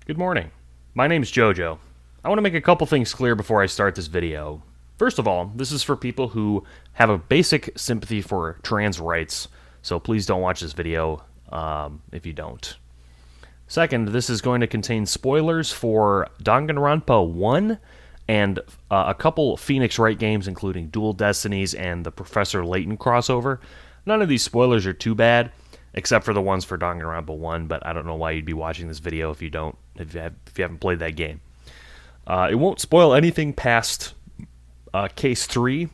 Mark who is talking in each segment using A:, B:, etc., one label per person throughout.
A: Good morning. My name's Jojo. I want to make a couple things clear before I start this video. First of all, this is for people who have a basic sympathy for trans rights, so please don't watch this video if you don't. Second, this is going to contain spoilers for Danganronpa 1 and a couple Phoenix Wright games, including Dual Destinies and the Professor Layton crossover. None of these spoilers are too bad, except for the ones for Danganronpa 1, but I don't know why you'd be watching this video if you haven't played that game. It won't spoil anything past Case 3,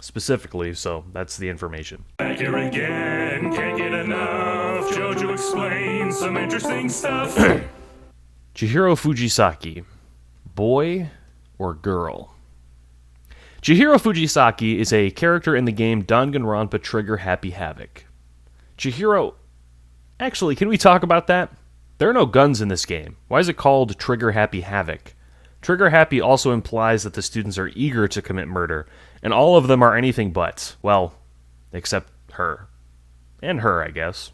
A: specifically, so that's the information.
B: Back here again, can't get enough. Jojo explains some interesting stuff.
A: Chihiro Fujisaki, boy or girl? Chihiro Fujisaki is a character in the game Danganronpa Trigger Happy Havoc. Chihiro... Actually, can we talk about that? There are no guns in this game. Why is it called Trigger Happy Havoc? Trigger Happy also implies that the students are eager to commit murder, and all of them are anything but. Well, except her. And her, I guess.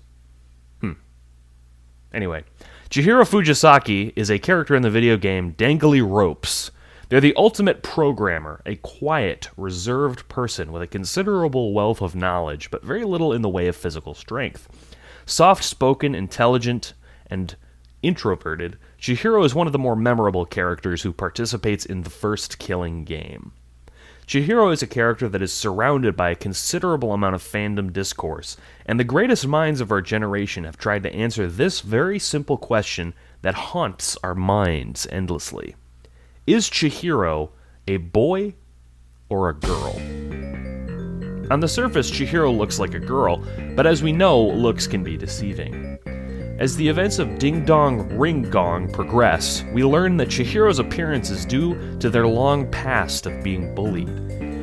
A: Anyway, Chihiro Fujisaki is a character in the video game Dangly Ropes. They're the ultimate programmer, a quiet, reserved person with a considerable wealth of knowledge, but very little in the way of physical strength. Soft-spoken, intelligent, and introverted, Chihiro is one of the more memorable characters who participates in the first Killing game. Chihiro is a character that is surrounded by a considerable amount of fandom discourse, and the greatest minds of our generation have tried to answer this very simple question that haunts our minds endlessly. Is Chihiro a boy or a girl? On the surface, Chihiro looks like a girl, but as we know, looks can be deceiving. As the events of Ding Dong Ring Gong progress, we learn that Chihiro's appearance is due to their long past of being bullied.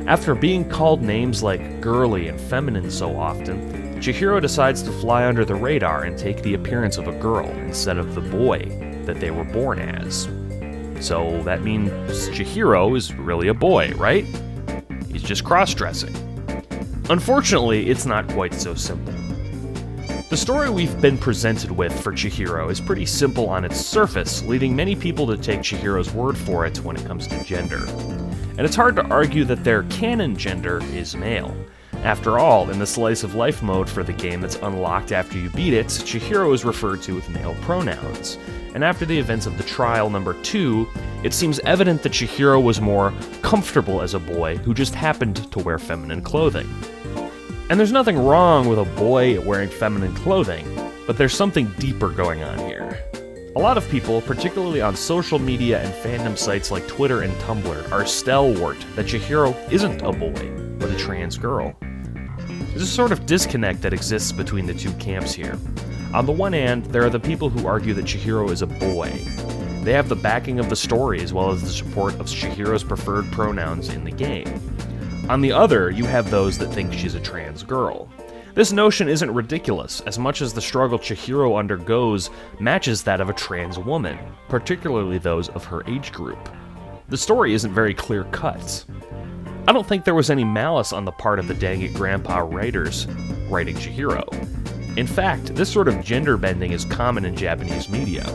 A: After being called names like girly and feminine so often, Chihiro decides to fly under the radar and take the appearance of a girl instead of the boy that they were born as. So that means Chihiro is really a boy, right? He's just cross-dressing. Unfortunately, it's not quite so simple. The story we've been presented with for Chihiro is pretty simple on its surface, leading many people to take Chihiro's word for it when it comes to gender. And it's hard to argue that their canon gender is male. After all, in the slice of life mode for the game that's unlocked after you beat it, Chihiro is referred to with male pronouns. And after the events of the trial number 2, it seems evident that Chihiro was more comfortable as a boy who just happened to wear feminine clothing. And there's nothing wrong with a boy wearing feminine clothing, but there's something deeper going on here. A lot of people, particularly on social media and fandom sites like Twitter and Tumblr, are stalwart that Chihiro isn't a boy, but a trans girl. There's a sort of disconnect that exists between the two camps here. On the one hand, there are the people who argue that Chihiro is a boy. They have the backing of the story as well as the support of Chihiro's preferred pronouns in the game. On the other, you have those that think she's a trans girl. This notion isn't ridiculous, as much as the struggle Chihiro undergoes matches that of a trans woman, particularly those of her age group. The story isn't very clear-cut. I don't think there was any malice on the part of the Dang It Grandpa writers writing Chihiro. In fact, this sort of gender bending is common in Japanese media.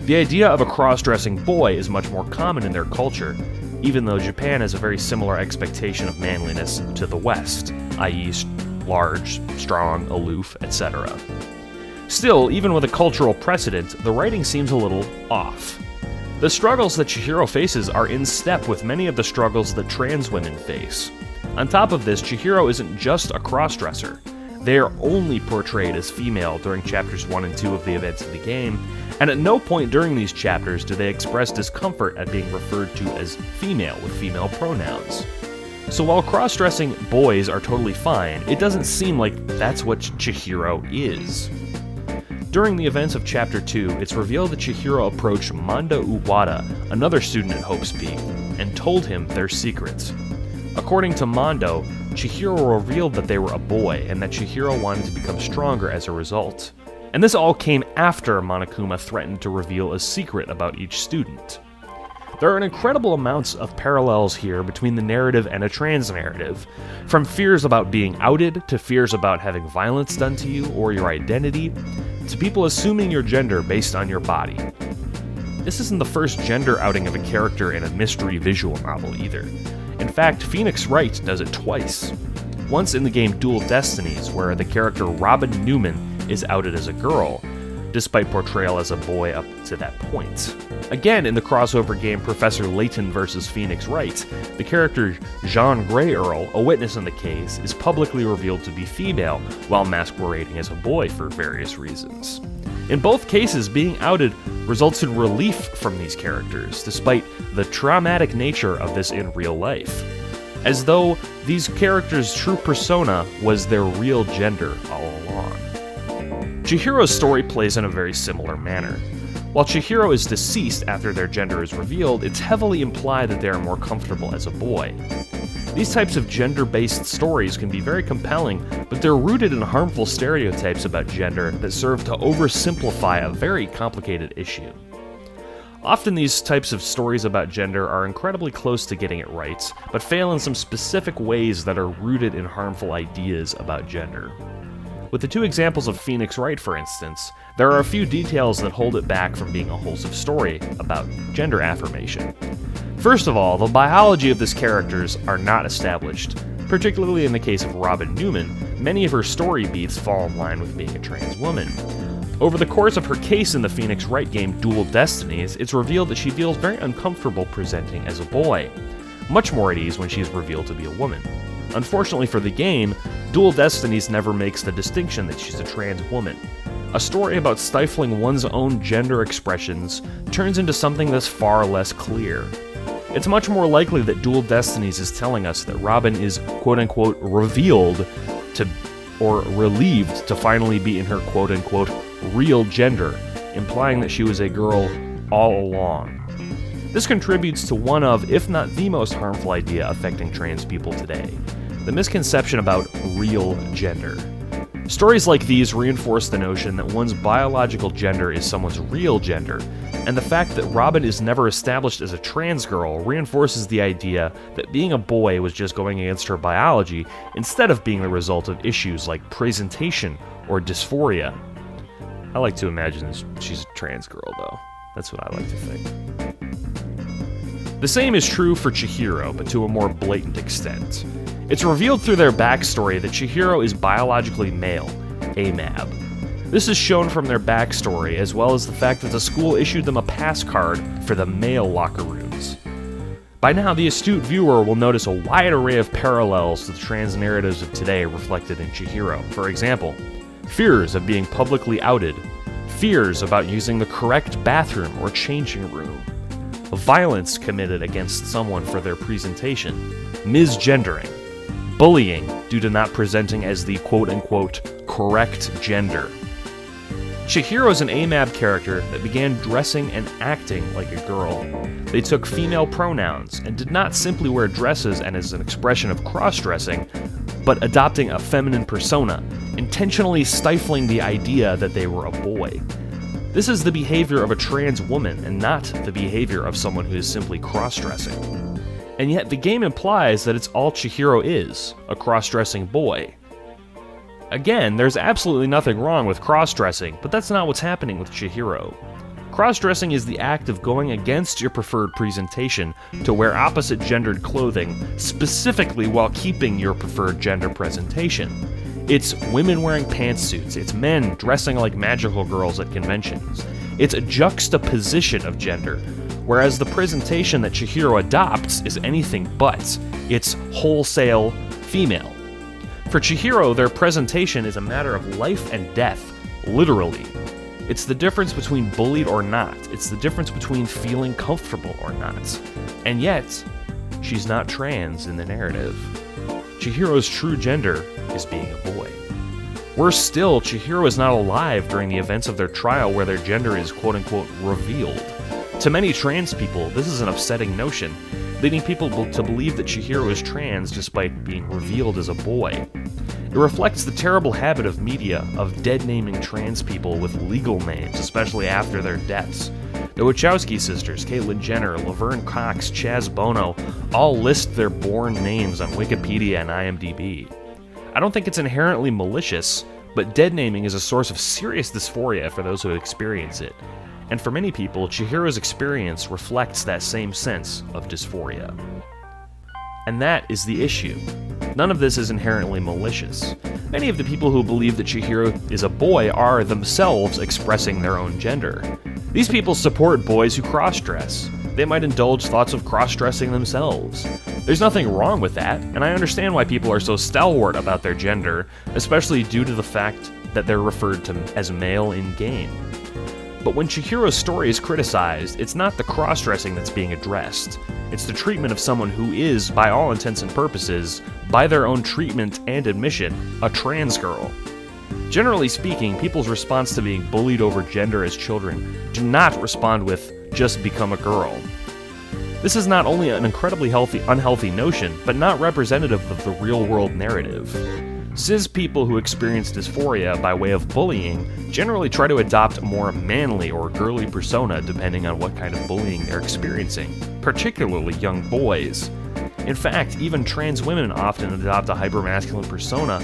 A: The idea of a cross-dressing boy is much more common in their culture, even though Japan has a very similar expectation of manliness to the West, i.e. large, strong, aloof, etc. Still, even with a cultural precedent, the writing seems a little off. The struggles that Chihiro faces are in step with many of the struggles that trans women face. On top of this, Chihiro isn't just a cross-dresser. They are only portrayed as female during chapters 1 and 2 of the events of the game, and at no point during these chapters do they express discomfort at being referred to as female with female pronouns. So while cross-dressing boys are totally fine, it doesn't seem like that's what Chihiro is. During the events of Chapter 2, it's revealed that Chihiro approached Manda Uwada, another student at Hope's Peak, and told him their secrets. According to Mondo, Chihiro revealed that they were a boy and that Chihiro wanted to become stronger as a result. And this all came after Monokuma threatened to reveal a secret about each student. There are an incredible amounts of parallels here between the narrative and a trans narrative, from fears about being outed to fears about having violence done to you or your identity, to people assuming your gender based on your body. This isn't the first gender outing of a character in a mystery visual novel either. In fact, Phoenix Wright does it twice. Once in the game Dual Destinies, where the character Robin Newman is outed as a girl, despite portrayal as a boy up to that point. Again, in the crossover game Professor Layton vs. Phoenix Wright, the character Jean Grey Earl, a witness in the case, is publicly revealed to be female while masquerading as a boy for various reasons. In both cases, being outed results in relief from these characters, despite the traumatic nature of this in real life, as though these characters' true persona was their real gender all along. Chihiro's story plays in a very similar manner. While Chihiro is deceased after their gender is revealed, it's heavily implied that they are more comfortable as a boy. These types of gender-based stories can be very compelling, but they're rooted in harmful stereotypes about gender that serve to oversimplify a very complicated issue. Often these types of stories about gender are incredibly close to getting it right, but fail in some specific ways that are rooted in harmful ideas about gender. With the two examples of Phoenix Wright, for instance, there are a few details that hold it back from being a wholesome story about gender affirmation. First of all, the biology of these characters are not established. Particularly in the case of Robin Newman, many of her story beats fall in line with being a trans woman. Over the course of her case in the Phoenix Wright game Dual Destinies, it's revealed that she feels very uncomfortable presenting as a boy, much more at ease when she is revealed to be a woman. Unfortunately for the game, Dual Destinies never makes the distinction that she's a trans woman. A story about stifling one's own gender expressions turns into something that's far less clear. It's much more likely that Dual Destinies is telling us that Robin is quote-unquote revealed to, or relieved to finally be in her quote-unquote real gender, implying that she was a girl all along. This contributes to one of, if not the most harmful idea affecting trans people today, the misconception about real gender. Stories like these reinforce the notion that one's biological gender is someone's real gender, and the fact that Robin is never established as a trans girl reinforces the idea that being a boy was just going against her biology instead of being the result of issues like presentation or dysphoria. I like to imagine she's a trans girl, though. That's what I like to think. The same is true for Chihiro, but to a more blatant extent. It's revealed through their backstory that Chihiro is biologically male, AMAB. This is shown from their backstory, as well as the fact that the school issued them a pass card for the male locker rooms. By now, the astute viewer will notice a wide array of parallels to the trans narratives of today reflected in Chihiro. For example, fears of being publicly outed, fears about using the correct bathroom or changing room, violence committed against someone for their presentation, misgendering, bullying due to not presenting as the quote-unquote correct gender. Chihiro is an AMAB character that began dressing and acting like a girl. They took female pronouns and did not simply wear dresses and as an expression of cross-dressing, but adopting a feminine persona, intentionally stifling the idea that they were a boy. This is the behavior of a trans woman and not the behavior of someone who is simply cross-dressing. And yet the game implies that it's all Chihiro is, a cross-dressing boy. Again, there's absolutely nothing wrong with cross-dressing, but that's not what's happening with Chihiro. Cross-dressing is the act of going against your preferred presentation to wear opposite-gendered clothing, specifically while keeping your preferred gender presentation. It's women wearing pantsuits, it's men dressing like magical girls at conventions. It's a juxtaposition of gender, whereas the presentation that Chihiro adopts is anything but. It's wholesale female. For Chihiro, their presentation is a matter of life and death, literally. It's the difference between bullied or not. It's the difference between feeling comfortable or not. And yet, she's not trans in the narrative. Chihiro's true gender is being a boy. Worse still, Chihiro is not alive during the events of their trial where their gender is quote-unquote revealed. To many trans people, this is an upsetting notion, leading people to believe that Chihiro is trans despite being revealed as a boy. It reflects the terrible habit of media of dead-naming trans people with legal names, especially after their deaths. The Wachowski sisters, Caitlyn Jenner, Laverne Cox, Chaz Bono, all list their born names on Wikipedia and IMDb. I don't think it's inherently malicious, but dead naming is a source of serious dysphoria for those who experience it. And for many people, Chihiro's experience reflects that same sense of dysphoria. And that is the issue. None of this is inherently malicious. Many of the people who believe that Chihiro is a boy are themselves expressing their own gender. These people support boys who cross-dress. They might indulge thoughts of cross-dressing themselves. There's nothing wrong with that, and I understand why people are so stalwart about their gender, especially due to the fact that they're referred to as male in-game. But when Chihiro's story is criticized, it's not the cross-dressing that's being addressed. It's the treatment of someone who is, by all intents and purposes, by their own treatment and admission, a trans girl. Generally speaking, people's response to being bullied over gender as children do not respond with, just become a girl. This is not only an incredibly unhealthy notion, but not representative of the real-world narrative. Cis people who experience dysphoria by way of bullying generally try to adopt a more manly or girly persona depending on what kind of bullying they're experiencing, particularly young boys. In fact, even trans women often adopt a hypermasculine persona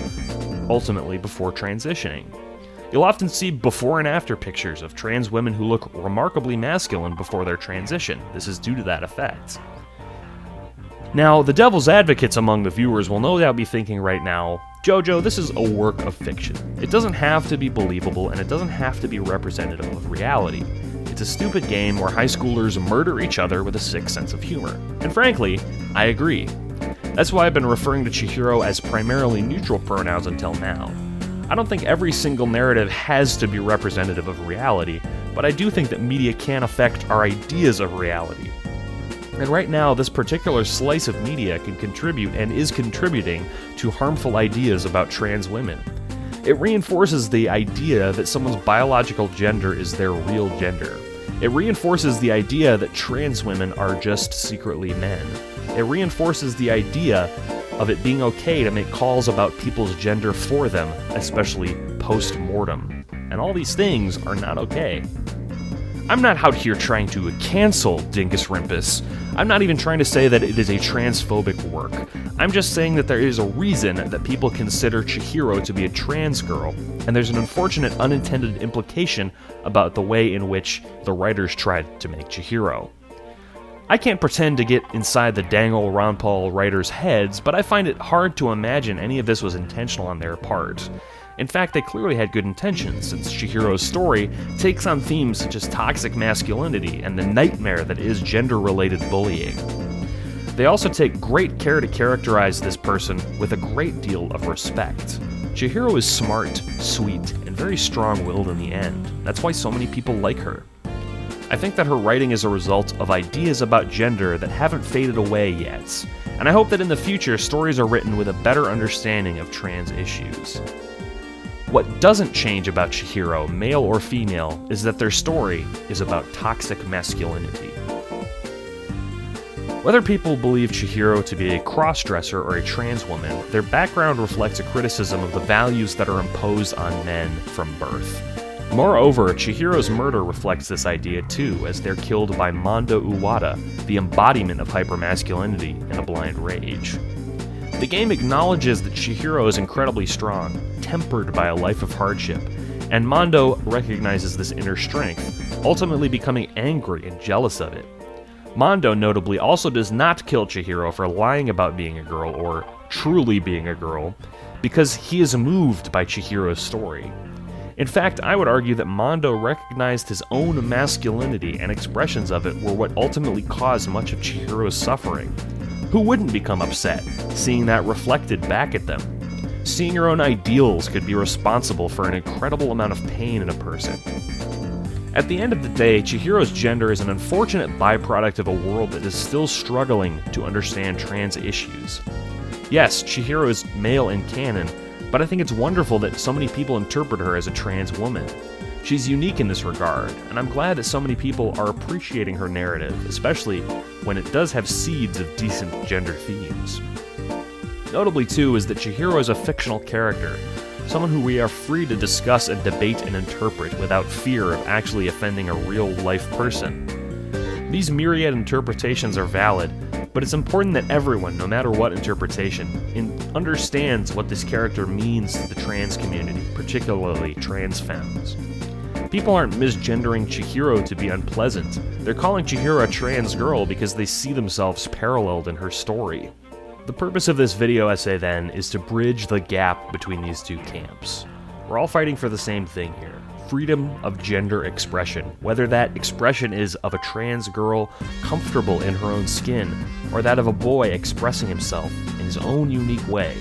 A: ultimately before transitioning. You'll often see before and after pictures of trans women who look remarkably masculine before their transition. This is due to that effect. Now, the devil's advocates among the viewers will no doubt be thinking right now, JoJo, this is a work of fiction. It doesn't have to be believable, and it doesn't have to be representative of reality. It's a stupid game where high schoolers murder each other with a sick sense of humor. And frankly, I agree. That's why I've been referring to Chihiro as primarily neutral pronouns until now. I don't think every single narrative has to be representative of reality, but I do think that media can affect our ideas of reality. And right now, this particular slice of media can contribute and is contributing to harmful ideas about trans women. It reinforces the idea that someone's biological gender is their real gender. It reinforces the idea that trans women are just secretly men. It reinforces the idea of it being okay to make calls about people's gender for them, especially post-mortem. And all these things are not okay. I'm not out here trying to cancel Dingus Rimpus. I'm not even trying to say that it is a transphobic work. I'm just saying that there is a reason that people consider Chihiro to be a trans girl, and there's an unfortunate unintended implication about the way in which the writers tried to make Chihiro. I can't pretend to get inside the dang old Ron Paul writers' heads, but I find it hard to imagine any of this was intentional on their part. In fact, they clearly had good intentions, since Chihiro's story takes on themes such as toxic masculinity and the nightmare that is gender-related bullying. They also take great care to characterize this person with a great deal of respect. Chihiro is smart, sweet, and very strong-willed in the end. That's why so many people like her. I think that her writing is a result of ideas about gender that haven't faded away yet, and I hope that in the future stories are written with a better understanding of trans issues. What doesn't change about Chihiro, male or female, is that their story is about toxic masculinity. Whether people believe Chihiro to be a cross-dresser or a trans woman, their background reflects a criticism of the values that are imposed on men from birth. Moreover, Chihiro's murder reflects this idea too, as they're killed by Mondo Uwada, the embodiment of hypermasculinity in a blind rage. The game acknowledges that Chihiro is incredibly strong, tempered by a life of hardship, and Mondo recognizes this inner strength, ultimately becoming angry and jealous of it. Mondo notably also does not kill Chihiro for lying about being a girl or truly being a girl, because he is moved by Chihiro's story. In fact, I would argue that Mondo recognized his own masculinity and expressions of it were what ultimately caused much of Chihiro's suffering. Who wouldn't become upset, seeing that reflected back at them? Seeing your own ideals could be responsible for an incredible amount of pain in a person. At the end of the day, Chihiro's gender is an unfortunate byproduct of a world that is still struggling to understand trans issues. Yes, Chihiro is male in canon, but I think it's wonderful that so many people interpret her as a trans woman. She's unique in this regard, and I'm glad that so many people are appreciating her narrative, especially when it does have seeds of decent gender themes. Notably too is that Chihiro is a fictional character, someone who we are free to discuss and debate and interpret without fear of actually offending a real-life person. These myriad interpretations are valid, but it's important that everyone, no matter what interpretation, understands what this character means to the trans community, particularly trans femmes. People aren't misgendering Chihiro to be unpleasant. They're calling Chihiro a trans girl because they see themselves paralleled in her story. The purpose of this video essay, then, is to bridge the gap between these two camps. We're all fighting for the same thing here: freedom of gender expression, whether that expression is of a trans girl comfortable in her own skin, or that of a boy expressing himself in his own unique way.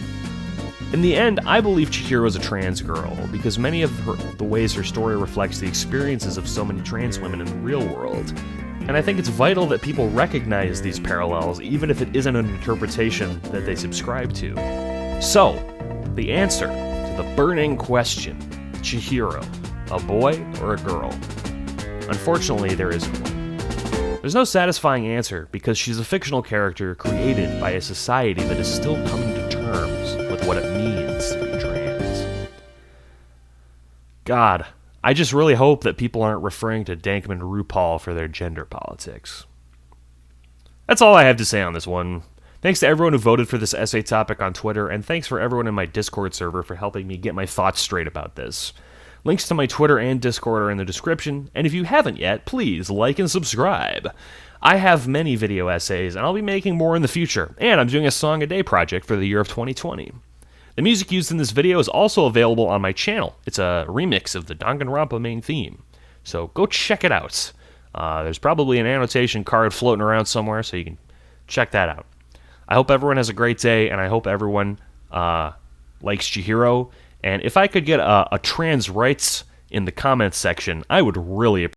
A: In the end, I believe Chihiro is a trans girl, because many of the ways her story reflects the experiences of so many trans women in the real world. And I think it's vital that people recognize these parallels, even if it isn't an interpretation that they subscribe to. So, the answer to the burning question, Chihiro, a boy or a girl? Unfortunately, there isn't one. There's no satisfying answer, because she's a fictional character created by a society that is still coming to terms with what it means to be trans. God, I just really hope that people aren't referring to Dankman RuPaul for their gender politics. That's all I have to say on this one. Thanks to everyone who voted for this essay topic on Twitter, and thanks for everyone in my Discord server for helping me get my thoughts straight about this. Links to my Twitter and Discord are in the description, and if you haven't yet, please like and subscribe. I have many video essays, and I'll be making more in the future, and I'm doing a Song a Day project for the year of 2020. The music used in this video is also available on my channel. It's a remix of the Danganronpa main theme, so go check it out. There's probably an annotation card floating around somewhere, so you can check that out. I hope everyone has a great day, and I hope everyone likes Chihiro. And if I could get a trans rights in the comments section, I would really appreciate it.